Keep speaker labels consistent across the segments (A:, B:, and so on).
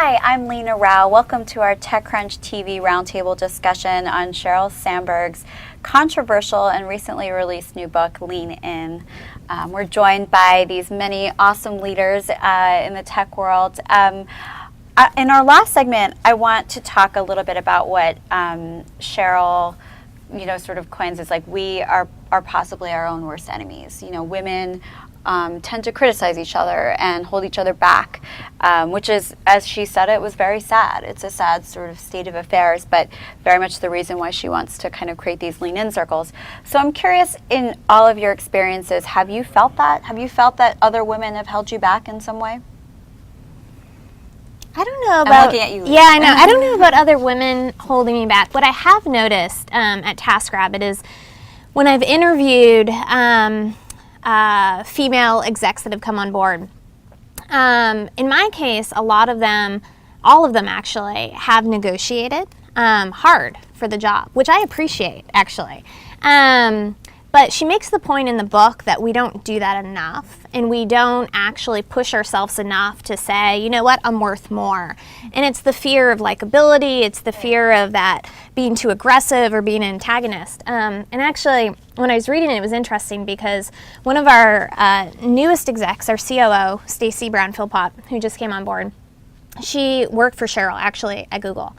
A: Hi, I'm Lena Rao. Welcome to our TechCrunch TV roundtable discussion on Sheryl Sandberg's controversial and recently released new book, Lean In. We're joined by these many awesome leaders in the tech world. In our last segment, I want to talk a little bit about what Sheryl, sort of coins as like we are possibly our own worst enemies. Women tend to criticize each other and hold each other back, which is, as she said, it was very sad. It's a sad sort of state of affairs, but very much the reason why she wants to kind of create these lean-in circles. So I'm curious, in all of your experiences, have you felt that? Have you felt that other women have held you back in some way?
B: I don't know about.
A: I'm looking at you.
B: Yeah, I know. I don't know about other women holding me back. What I have noticed at TaskRabbit is when I've interviewed female execs that have come on board. In my case, a lot of them, all of them actually, have negotiated hard for the job, which I appreciate, actually. But she makes the point in the book that we don't do that enough, and we don't actually push ourselves enough to say, you know what, I'm worth more. And it's the fear of likability, it's the fear of that being too aggressive or being an antagonist. And actually, when I was reading it, it was interesting because one of our newest execs, our COO, Stacey Brown-Philpott, who just came on board, she worked for Sheryl, actually, at Google.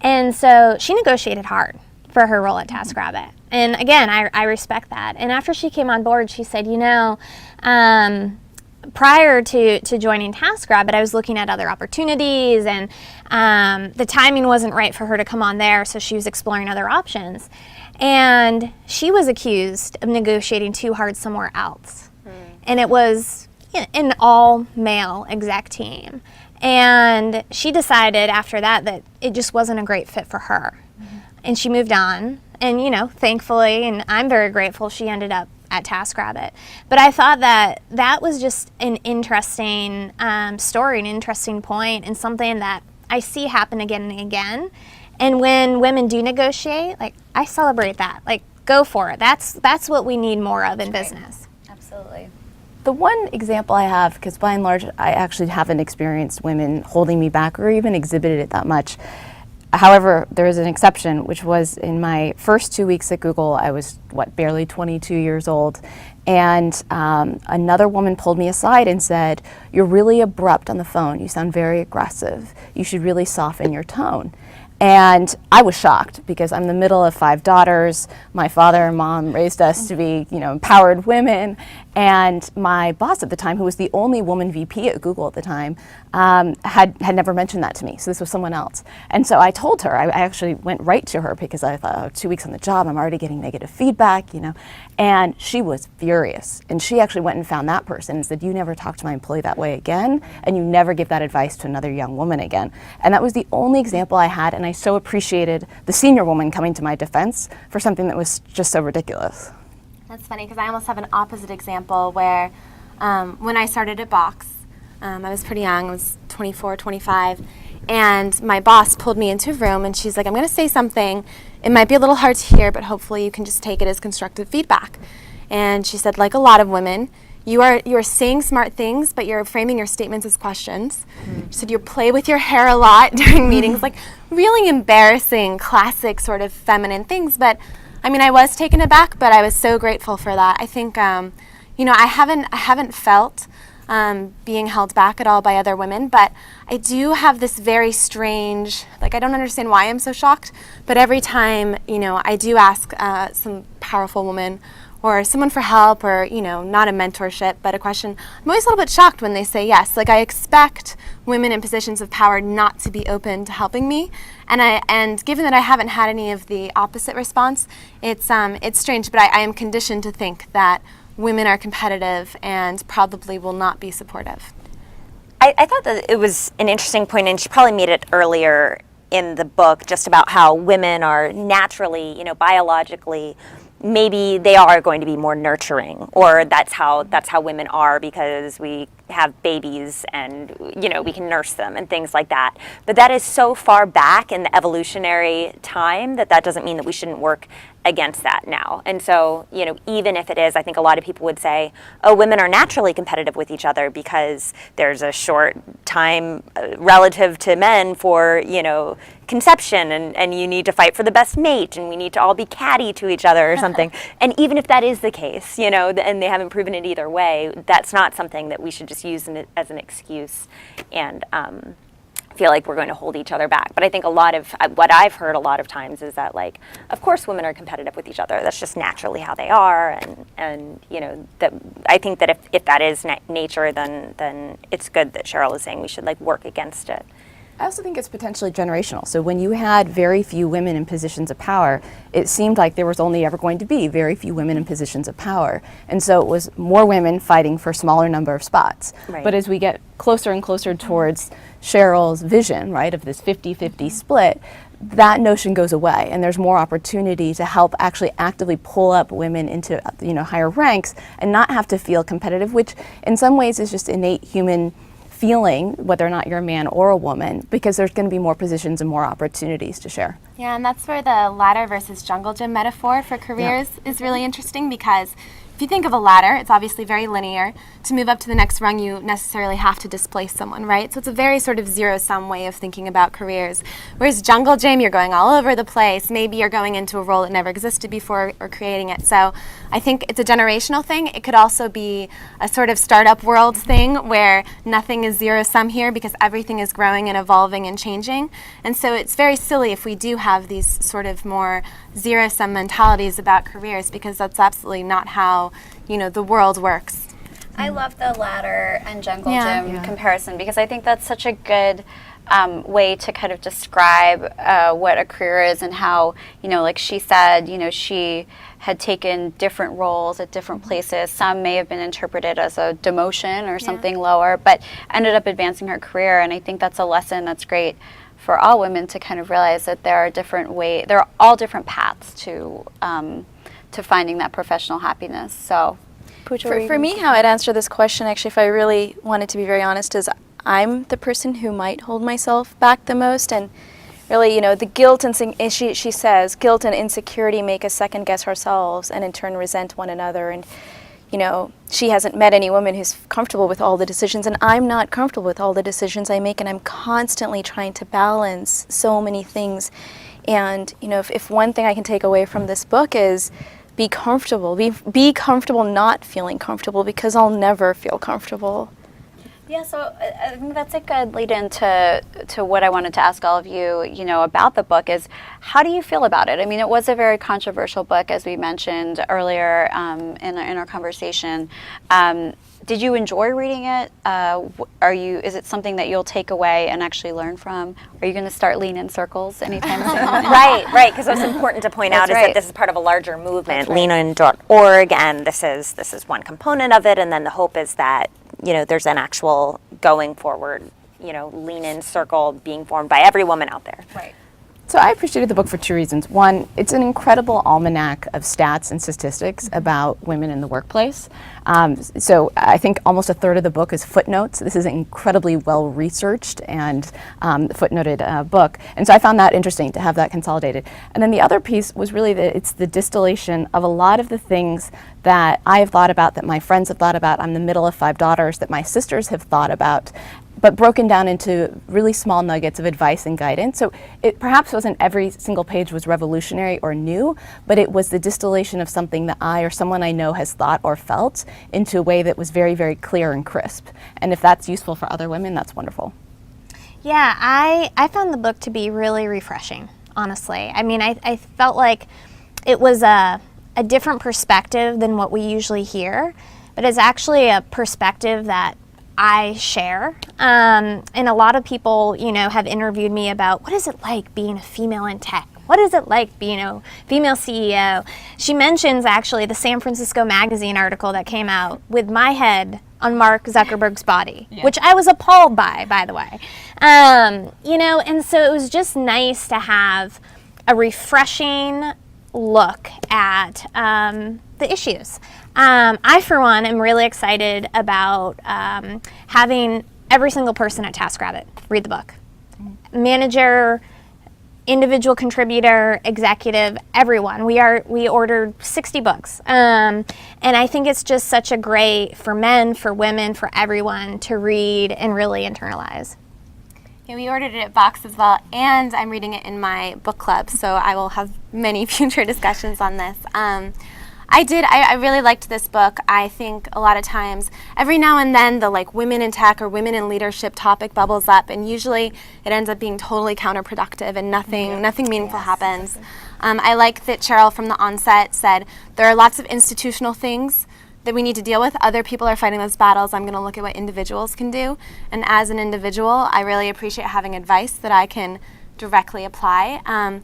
B: And so she negotiated hard for her role at TaskRabbit. And again, I respect that. And after she came on board, she said, prior to joining TaskRabbit, I was looking at other opportunities, and the timing wasn't right for her to come on there, so she was exploring other options. And she was accused of negotiating too hard somewhere else. And it was an all-male exec team. And she decided after that it just wasn't a great fit for her. And she moved on, and thankfully, and I'm very grateful, she ended up at TaskRabbit. But I thought that was just an interesting story, an interesting point, and something that I see happen again and again. And when women do negotiate, I celebrate that. Go for it. That's what we need more of in business.
A: Absolutely.
C: The one example I have, because by and large I actually haven't experienced women holding me back or even exhibited it that much. However, there is an exception, which was in my first 2 weeks at Google. I was, barely 22 years old, and another woman pulled me aside and said, "You're really abrupt on the phone. You sound very aggressive. You should really soften your tone." And I was shocked because I'm the middle of 5 daughters. My father and mom raised us to be, empowered women. And my boss at the time, who was the only woman VP at Google at the time, had never mentioned that to me. So this was someone else. And so I told her, I actually went right to her because I thought, 2 weeks on the job, I'm already getting negative feedback, And she was furious. And she actually went and found that person and said, "You never talk to my employee that way again, and you never give that advice to another young woman again." And that was the only example I had, and I so appreciated the senior woman coming to my defense for something that was just so ridiculous.
D: That's funny because I almost have an opposite example where when I started at Box, I was pretty young, I was 24, 25, and my boss pulled me into a room and she's like, "I'm going to say something. It might be a little hard to hear, but hopefully you can just take it as constructive feedback." And she said, like a lot of women, you are saying smart things, but you're framing your statements as questions. She said you play with your hair a lot during meetings, really embarrassing, classic sort of feminine things. But I was taken aback, but I was so grateful for that. I think, I haven't felt being held back at all by other women, but I do have this very strange, I don't understand why I'm so shocked, but every time, I do ask some powerful woman or someone for help or, not a mentorship, but a question, I'm always a little bit shocked when they say yes. I expect women in positions of power not to be open to helping me. And given that I haven't had any of the opposite response, it's strange, but I am conditioned to think that women are competitive and probably will not be supportive.
E: I thought that it was an interesting point, and she probably made it earlier in the book, just about how women are naturally, biologically, maybe they are going to be more nurturing, or that's how women are because we have babies and we can nurse them and things like that. But that is so far back in the evolutionary time that doesn't mean that we shouldn't work against that now. And so, even if it is, I think a lot of people would say, oh, women are naturally competitive with each other because there's a short time relative to men for, conception, and you need to fight for the best mate, and we need to all be catty to each other or something. And even if that is the case, and they haven't proven it either way, that's not something that we should just use as an excuse and feel like we're going to hold each other back. But I think a lot of what I've heard a lot of times is that, like, of course women are competitive with each other. That's just naturally how they are, and that I think that if that is nature, then it's good that Cheryl is saying we should, like, work against it.
C: I also think it's potentially generational. So when you had very few women in positions of power, it seemed like there was only ever going to be very few women in positions of power. And so it was more women fighting for a smaller number of spots.
E: Right.
C: But as we get closer and closer towards Cheryl's vision, right, of this 50-50 split, that notion goes away, and there's more opportunity to help actually actively pull up women into higher ranks and not have to feel competitive, which in some ways is just innate human feeling, whether or not you're a man or a woman, because there's going to be more positions and more opportunities to share.
D: Yeah, and that's where the ladder versus jungle gym metaphor for careers is really interesting, because if you think of a ladder, it's obviously very linear. To move up to the next rung, you necessarily have to displace someone, right? So it's a very sort of zero-sum way of thinking about careers. Whereas jungle gym, you're going all over the place. Maybe you're going into a role that never existed before or creating it. So I think it's a generational thing. It could also be a sort of startup world thing where nothing is zero-sum here because everything is growing and evolving and changing. And so it's very silly if we do have these sort of more zero-sum mentalities about careers, because that's absolutely not how the world works.
A: I love the ladder and jungle
D: Yeah.
A: gym comparison, because I think that's such a good way to kind of describe what a career is, and how, like she said, she had taken different roles at different places. Some may have been interpreted as a demotion or something lower, but ended up advancing her career. And I think that's a lesson that's great for all women to kind of realize that there are there are all different paths to finding that professional happiness. So,
F: For me, how I'd answer this question, actually, if I really wanted to be very honest, is I'm the person who might hold myself back the most. And really, the guilt and she says, guilt and insecurity make us second guess ourselves and in turn resent one another. And, she hasn't met any woman who's comfortable with all the decisions, and I'm not comfortable with all the decisions I make, and I'm constantly trying to balance so many things. And, if one thing I can take away from this book is be comfortable. Be comfortable not feeling comfortable, because I'll never feel comfortable.
A: yeah, so I think that's a good lead into what I wanted to ask all of you, about the book is, how do you feel about it? I mean, it was a very controversial book, as we mentioned earlier in our conversation. Did you enjoy reading it? Is it something that you'll take away and actually learn from? Are you going to start Lean In circles anytime soon?
E: Right, because what's important to point out is that this is part of a larger movement, leanin.org, and this is one component of it, and then the hope is that there's an actual going forward, Lean In circle being formed by every woman out there.
A: Right.
C: So I appreciated the book for two reasons. One, it's an incredible almanac of stats and statistics about women in the workplace. So I think almost a third of the book is footnotes. This is an incredibly well-researched and footnoted book. And so I found that interesting to have that consolidated. And then the other piece was really that it's the distillation of a lot of the things that I have thought about, that my friends have thought about. I'm the middle of 5 daughters, that my sisters have thought about, but broken down into really small nuggets of advice and guidance. So it perhaps wasn't every single page was revolutionary or new, but it was the distillation of something that I or someone I know has thought or felt into a way that was very, very clear and crisp. And if that's useful for other women, that's wonderful.
B: Yeah, I found the book to be really refreshing, honestly. I mean, I felt like it was a different perspective than what we usually hear, but it's actually a perspective that I share. And a lot of people, have interviewed me about, what is it like being a female in tech? What is it like being a female CEO? She mentions actually the San Francisco Magazine article that came out with my head on Mark Zuckerberg's body, which I was appalled by the way. And so it was just nice to have a refreshing look at the issues. I, for one, am really excited about having every single person at TaskRabbit read the book. Manager, individual contributor, executive, everyone. We ordered 60 books. And I think it's just such a great, for men, for women, for everyone to read and really internalize.
D: Yeah, we ordered it at Vox as well, and I'm reading it in my book club, so I will have many future discussions on this. I really liked this book. I think a lot of times, every now and then, the like women in tech or women in leadership topic bubbles up, and usually it ends up being totally counterproductive and nothing meaningful happens. I like that Cheryl from the onset said there are lots of institutional things that we need to deal with. Other people are fighting those battles. I'm going to look at what individuals can do. And as an individual, I really appreciate having advice that I can directly apply.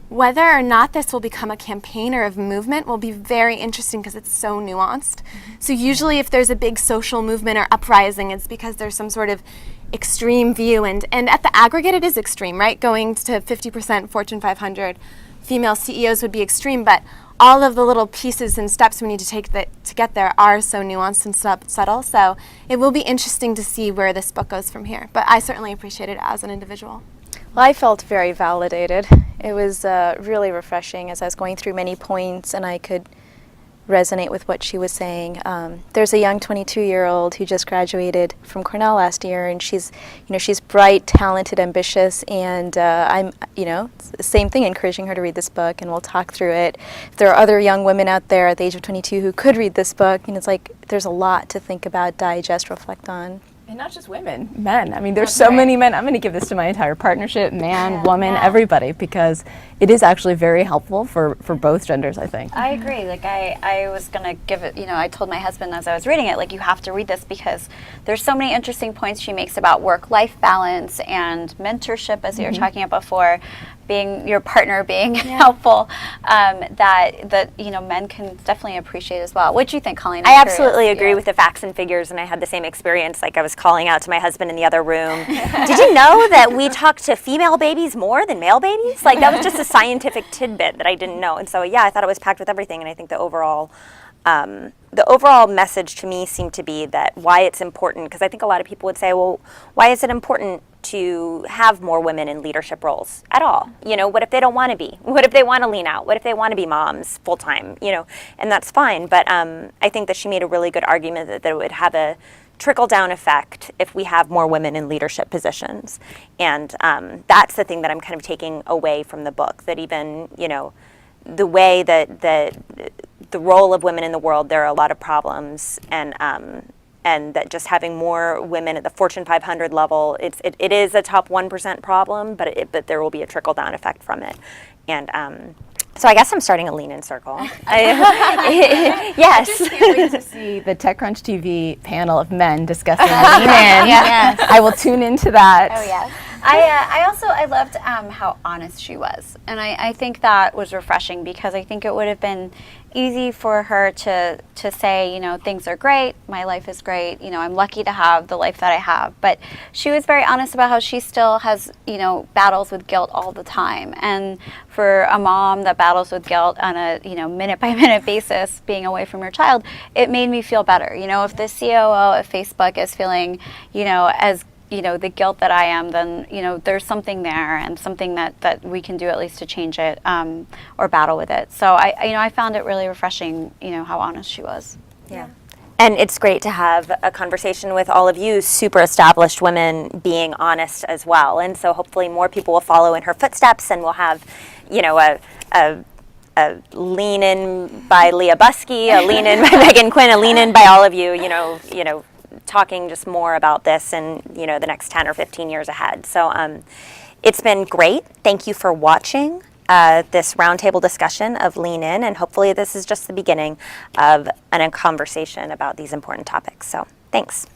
D: Whether or not this will become a campaign or a movement will be very interesting because it's so nuanced. So usually if there's a big social movement or uprising, it's because there's some sort of extreme view. And at the aggregate, it is extreme, right? Going to 50% Fortune 500 female CEOs would be extreme, but all of the little pieces and steps we need to take to get there are so nuanced and subtle. So it will be interesting to see where this book goes from here. But I certainly appreciate it as an individual.
F: Well, I felt very validated. It was really refreshing as I was going through many points and I could resonate with what she was saying. There's a young 22-year-old who just graduated from Cornell last year, and she's bright, talented, ambitious, and I'm, same thing, encouraging her to read this book, and we'll talk through it. If there are other young women out there at the age of 22 who could read this book, it's like there's a lot to think about, digest, reflect on.
C: And not just women, men. I mean, there's so many men. I'm going to give this to my entire partnership, man, woman, everybody, because it is actually very helpful for both genders, I think.
A: I agree. Like I was going to give it, I told my husband as I was reading it, like, you have to read this because there's so many interesting points she makes about work-life balance and mentorship, as you were talking about before, being your partner, being helpful, that men can definitely appreciate as well. What do you think, Colleen?
E: I absolutely agree with the facts and figures, and I had the same experience. Like, I was calling out to my husband in the other room. Did you know that we talk to female babies more than male babies? Like, that was just a scientific tidbit that I didn't know. And so, I thought it was packed with everything, and I think the overall message to me seemed to be that why it's important, because I think a lot of people would say, well, why is it important to have more women in leadership roles at all? What if they don't want to be? What if they want to lean out? What if they want to be moms full time? And that's fine. But I think that she made a really good argument that it would have a trickle-down effect if we have more women in leadership positions. And that's the thing that I'm kind of taking away from the book, that even, the way that the role of women in the world, there are a lot of problems, and that just having more women at the Fortune 500 level, it is a top 1% problem, but there will be a trickle-down effect from it. And so I guess I'm starting a lean-in circle. Yes.
C: I just can't wait to see the TechCrunch TV panel of men discussing lean-in.
B: Yes.
C: I will tune into that.
A: Oh, yeah. I loved how honest she was, and I think that was refreshing, because I think it would have been easy for her to say, things are great, my life is great, I'm lucky to have the life that I have. But she was very honest about how she still has, battles with guilt all the time. And for a mom that battles with guilt on a, minute by minute basis, being away from your child, it made me feel better. If the COO of Facebook is feeling, as the guilt that I am, then, there's something there, and something that we can do at least to change it, or battle with it. So I found it really refreshing, how honest she was.
E: Yeah. And it's great to have a conversation with all of you super established women being honest as well. And so hopefully more people will follow in her footsteps, and we'll have, a lean in by Leah Buskey, a lean in by Megan Quinn, a lean in by all of you, talking just more about this in the next 10 or 15 years ahead. So it's been great. Thank you for watching this roundtable discussion of Lean In, and hopefully this is just the beginning of a conversation about these important topics. So thanks.